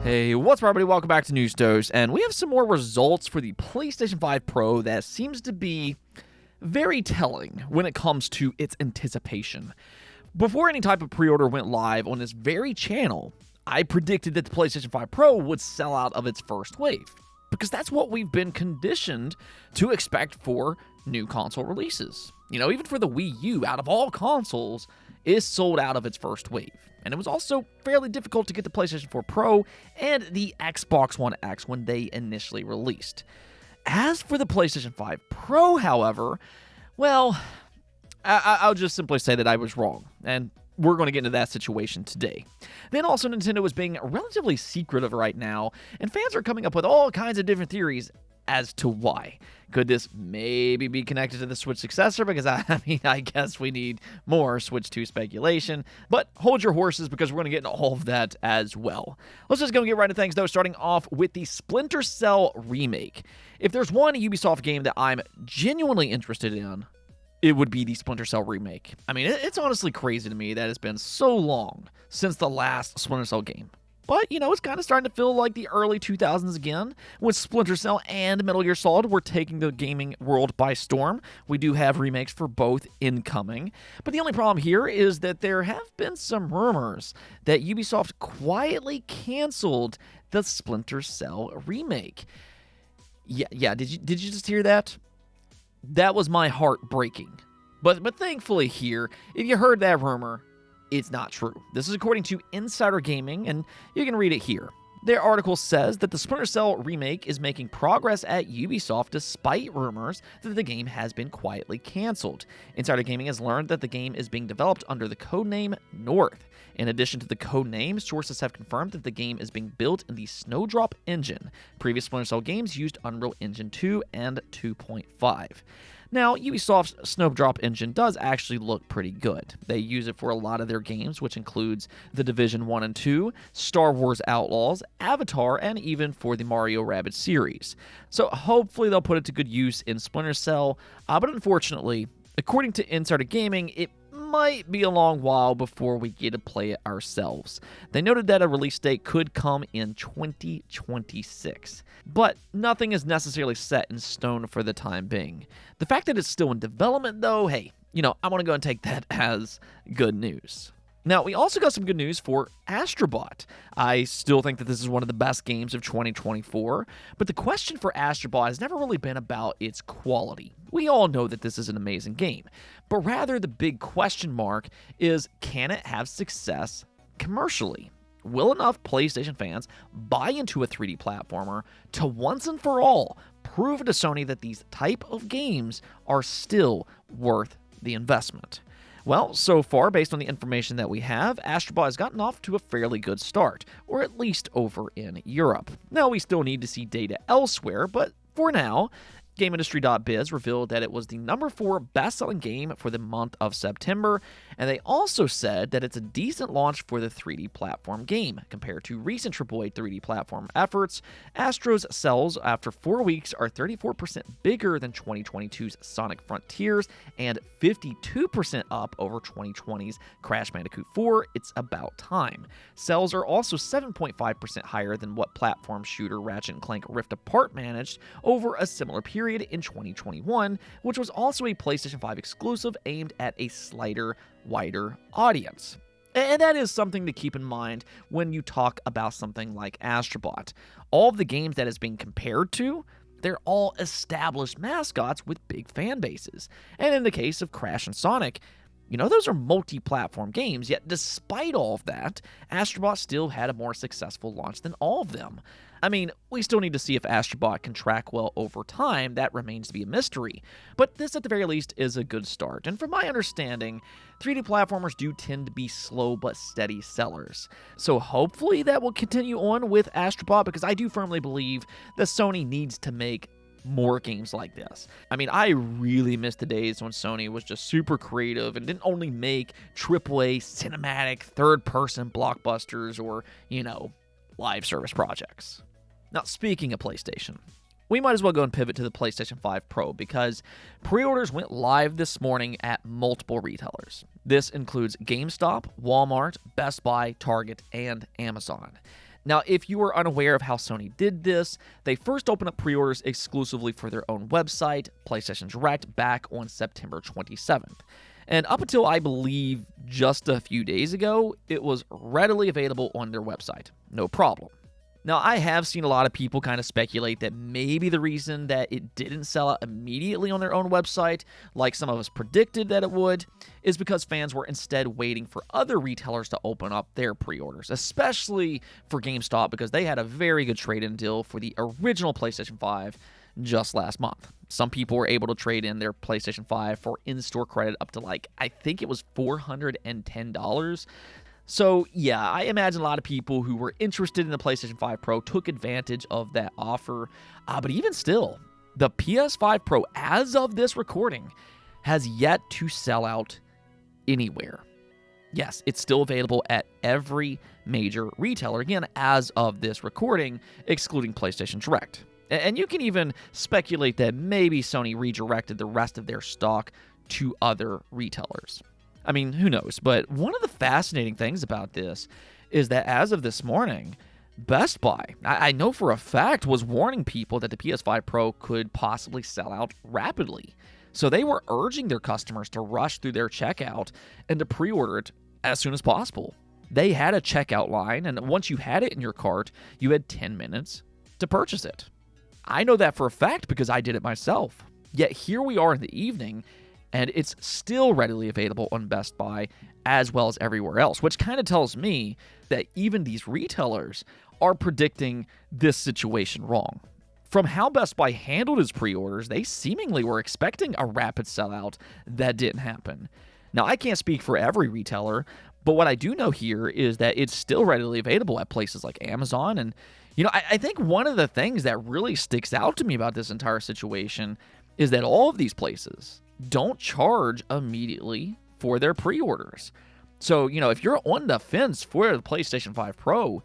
Hey, what's up, everybody? Welcome back to News Dose, and we have some more results for the PlayStation 5 Pro that seems to be very telling when it comes to its anticipation. Before any type of pre-order went live on this very channel, I predicted that the PlayStation 5 Pro would sell out of its first wave, because that's what we've been conditioned to expect for new console releases. You know, even for the Wii U, out of all consoles, is sold out of its first wave. And it was also fairly difficult to get the PlayStation 4 Pro and the Xbox One X when they initially released. As for the PlayStation 5 Pro, however, well, I'll just simply say that I was wrong, and we're going to get into that situation today. Then also, Nintendo is being relatively secretive right now, and fans are coming up with all kinds of different theories as to why. Could this maybe be connected to the Switch successor? Because, I guess we need more Switch 2 speculation. But hold your horses, because we're going to get into all of that as well. Let's just go and get right into things, though, starting off with the Splinter Cell Remake. If there's one Ubisoft game that I'm genuinely interested in, it would be the Splinter Cell Remake. I mean, it's honestly crazy to me that it's been so long since the last Splinter Cell game. But, you know, it's kind of starting to feel like the early 2000s again, when Splinter Cell and Metal Gear Solid were taking the gaming world by storm. We do have remakes for both incoming. But the only problem here is that there have been some rumors that Ubisoft quietly canceled the Splinter Cell remake. Yeah, did you just hear that? That was my heart breaking. But thankfully here, if you heard that rumor, it's not true. This is according to Insider Gaming, and you can read it here. Their article says that the Splinter Cell remake is making progress at Ubisoft despite rumors that the game has been quietly canceled. Insider Gaming has learned that the game is being developed under the codename North. In addition to the codename, sources have confirmed that the game is being built in the Snowdrop engine. Previous Splinter Cell games used Unreal Engine 2 and 2.5. Now, Ubisoft's Snowdrop engine does actually look pretty good. They use it for a lot of their games, which includes The Division 1 and 2, Star Wars Outlaws, Avatar, and even for the Mario Rabbids series. So hopefully they'll put it to good use in Splinter Cell, but unfortunately, according to Insider Gaming, it might be a long while before we get to play it ourselves. They noted that a release date could come in 2026, but nothing is necessarily set in stone for the time being. The fact that it's still in development, though, hey, you know, I'm going to go and take that as good news. Now, we also got some good news for Astro Bot. I still think that this is one of the best games of 2024, but the question for Astro Bot has never really been about its quality. We all know that this is an amazing game, but rather the big question mark is, can it have success commercially? Will enough PlayStation fans buy into a 3D platformer to once and for all prove to Sony that these type of games are still worth the investment? Well, so far, based on the information that we have, Astro Bot has gotten off to a fairly good start, or at least over in Europe. Now, we still need to see data elsewhere, but for now, GameIndustry.biz revealed that it was the number 4 best-selling game for the month of September, and they also said that it's a decent launch for the 3D platform game. Compared to recent AAA 3D platform efforts, Astro's sales after 4 weeks are 34% bigger than 2022's Sonic Frontiers and 52% up over 2020's Crash Bandicoot 4, It's About Time. Sales are also 7.5% higher than what platform shooter Ratchet & Clank Rift Apart managed over a similar period in 2021, which was also a PlayStation 5 exclusive aimed at a slighter, wider audience. And that is something to keep in mind when you talk about something like Astro Bot. All of the games that it's being compared to, they're all established mascots with big fan bases. And in the case of Crash and Sonic, you know, those are multi-platform games, yet despite all of that, Astro Bot still had a more successful launch than all of them. I mean, we still need to see if Astro Bot can track well over time. That remains to be a mystery. But this, at the very least, is a good start. And from my understanding, 3D platformers do tend to be slow but steady sellers. So hopefully that will continue on with Astro Bot, because I do firmly believe that Sony needs to make more games like this. I mean, I really miss the days when Sony was just super creative and didn't only make AAA cinematic third-person blockbusters or, you know, live service projects. Now, speaking of PlayStation, we might as well go and pivot to the PlayStation 5 Pro, because pre-orders went live this morning at multiple retailers. This includes GameStop, Walmart, Best Buy, Target, and Amazon. Now, if you are unaware of how Sony did this, they first opened up pre-orders exclusively for their own website, PlayStation Direct, back on September 27th. And up until, I believe, just a few days ago, it was readily available on their website. No problem. Now, I have seen a lot of people kind of speculate that maybe the reason that it didn't sell out immediately on their own website, like some of us predicted that it would, is because fans were instead waiting for other retailers to open up their pre-orders, especially for GameStop, because they had a very good trade-in deal for the original PlayStation 5 just last month. Some people were able to trade in their PlayStation 5 for in-store credit up to I think it was $410. So, yeah, I imagine a lot of people who were interested in the PlayStation 5 Pro took advantage of that offer. But even still, the PS5 Pro, as of this recording, has yet to sell out anywhere. Yes, it's still available at every major retailer, again, as of this recording, excluding PlayStation Direct. And you can even speculate that maybe Sony redirected the rest of their stock to other retailers. I mean, who knows? But one of the fascinating things about this is that as of this morning, Best Buy, I know for a fact, was warning people that the PS5 Pro could possibly sell out rapidly. So they were urging their customers to rush through their checkout and to pre-order it as soon as possible. They had a checkout line, and once you had it in your cart, you had 10 minutes to purchase it. I know that for a fact because I did it myself. Yet here we are in the evening, and it's still readily available on Best Buy as well as everywhere else, which kind of tells me that even these retailers are predicting this situation wrong. From how Best Buy handled its pre-orders, they seemingly were expecting a rapid sellout that didn't happen. Now, I can't speak for every retailer, but what I do know here is that it's still readily available at places like Amazon. And, I think one of the things that really sticks out to me about this entire situation is that all of these places don't charge immediately for their pre-orders. So, if you're on the fence for the PlayStation 5 Pro,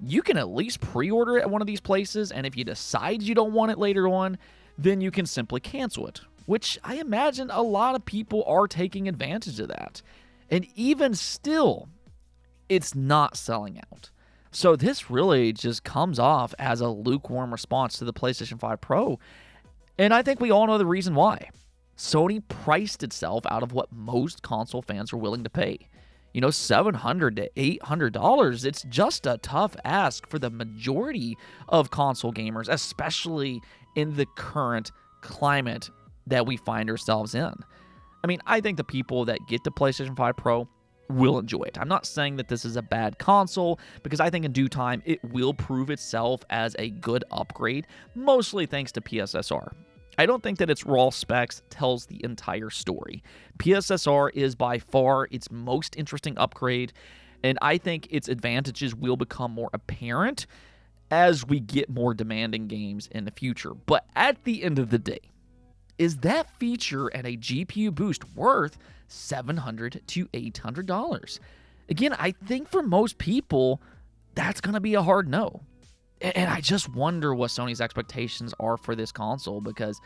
you can at least pre-order it at one of these places, and if you decide you don't want it later on, then you can simply cancel it, which I imagine a lot of people are taking advantage of that. And even still, it's not selling out. So this really just comes off as a lukewarm response to the PlayStation 5 Pro, and I think we all know the reason why. Sony priced itself out of what most console fans are willing to pay. $700 to $800, it's just a tough ask for the majority of console gamers, especially in the current climate that we find ourselves in. I mean, I think the people that get the PlayStation 5 Pro will enjoy it. I'm not saying that this is a bad console, because I think in due time it will prove itself as a good upgrade, mostly thanks to PSSR. I don't think that its raw specs tells the entire story. PSSR is by far its most interesting upgrade, and I think its advantages will become more apparent as we get more demanding games in the future. But at the end of the day, is that feature and a GPU boost worth $700 to $800? Again, I think for most people, that's going to be a hard no. And I just wonder what Sony's expectations are for this console, because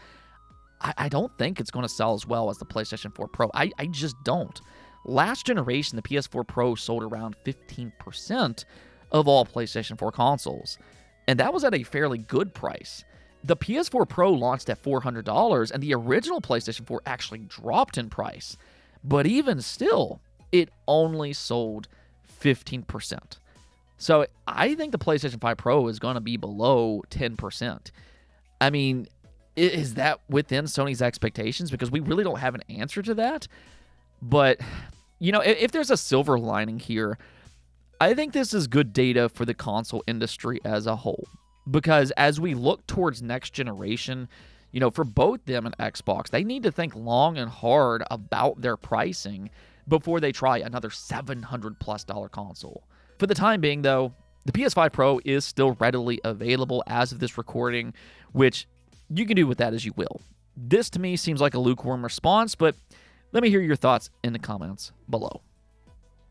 I don't think it's going to sell as well as the PlayStation 4 Pro. I just don't. Last generation, the PS4 Pro sold around 15% of all PlayStation 4 consoles, and that was at a fairly good price. The PS4 Pro launched at $400, and the original PlayStation 4 actually dropped in price. But even still, it only sold 15%. So I think the PlayStation 5 Pro is going to be below 10%. I mean, is that within Sony's expectations? Because we really don't have an answer to that. But, if there's a silver lining here, I think this is good data for the console industry as a whole. Because as we look towards next generation, for both them and Xbox, they need to think long and hard about their pricing before they try another $700+ console. For the time being, though, the PS5 Pro is still readily available as of this recording, which you can do with that as you will. This, to me, seems like a lukewarm response, but let me hear your thoughts in the comments below.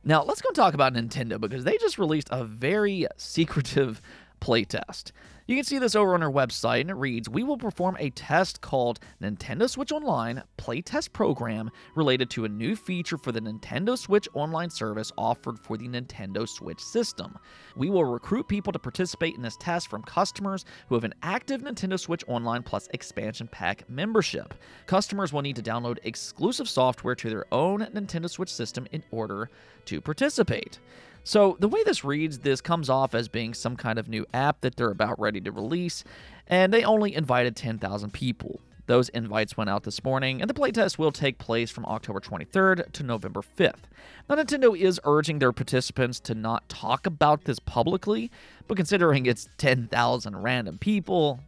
Now, let's go talk about Nintendo, because they just released a very secretive playtest. You can see this over on our website, and it reads, "We will perform a test called Nintendo Switch Online Playtest Program related to a new feature for the Nintendo Switch Online service offered for the Nintendo Switch system. We will recruit people to participate in this test from customers who have an active Nintendo Switch Online Plus expansion pack membership. Customers will need to download exclusive software to their own Nintendo Switch system in order to participate." So the way this reads, this comes off as being some kind of new app that they're about ready to release, and they only invited 10,000 people. Those invites went out this morning, and the playtest will take place from October 23rd to November 5th. Now, Nintendo is urging their participants to not talk about this publicly, but considering it's 10,000 random people,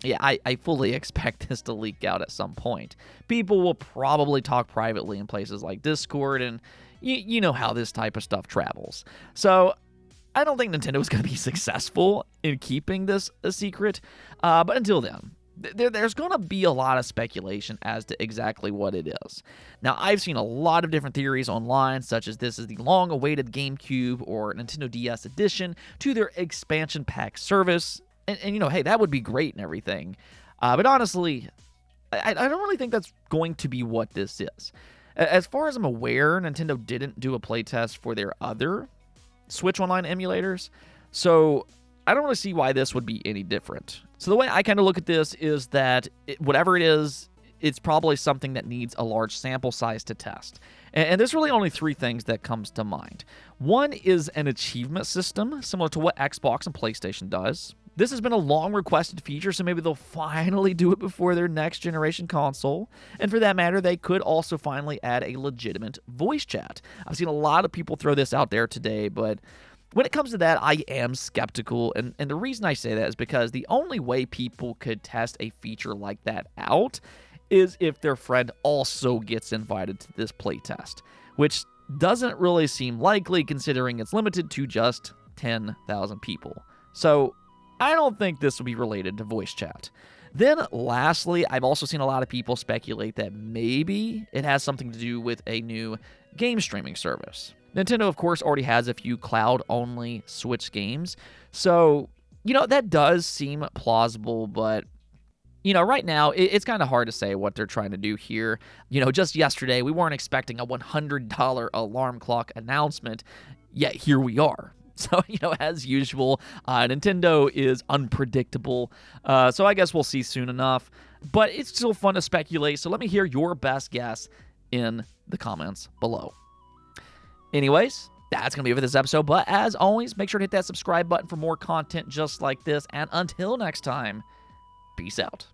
yeah, I fully expect this to leak out at some point. People will probably talk privately in places like Discord, and you know how this type of stuff travels. So I don't think Nintendo is going to be successful in keeping this a secret. But until then, there's going to be a lot of speculation as to exactly what it is. Now, I've seen a lot of different theories online, such as this is the long-awaited GameCube or Nintendo DS edition to their expansion pack service. And you know, hey, that would be great and everything. But honestly, I don't really think that's going to be what this is. As far as I'm aware, Nintendo didn't do a playtest for their other Switch Online emulators, so I don't really see why this would be any different. So the way I kind of look at this is that whatever it is, it's probably something that needs a large sample size to test. And there's really only three things that comes to mind. One is an achievement system, similar to what Xbox and PlayStation does. This has been a long requested feature, so maybe they'll finally do it before their next generation console. And for that matter, they could also finally add a legitimate voice chat. I've seen a lot of people throw this out there today, but when it comes to that, I am skeptical. And the reason I say that is because the only way people could test a feature like that out is if their friend also gets invited to this playtest, which doesn't really seem likely considering it's limited to just 10,000 people. So I don't think this will be related to voice chat. Then lastly, I've also seen a lot of people speculate that maybe it has something to do with a new game streaming service. Nintendo, of course, already has a few cloud-only Switch games, so, you know, that does seem plausible, but you know, right now, it's kind of hard to say what they're trying to do here. You know, just yesterday, we weren't expecting a $100 alarm clock announcement, yet here we are. So, you know, as usual, Nintendo is unpredictable. So I guess we'll see soon enough. But it's still fun to speculate, so let me hear your best guess in the comments below. Anyways, that's going to be it for this episode. But as always, make sure to hit that subscribe button for more content just like this. And until next time, peace out.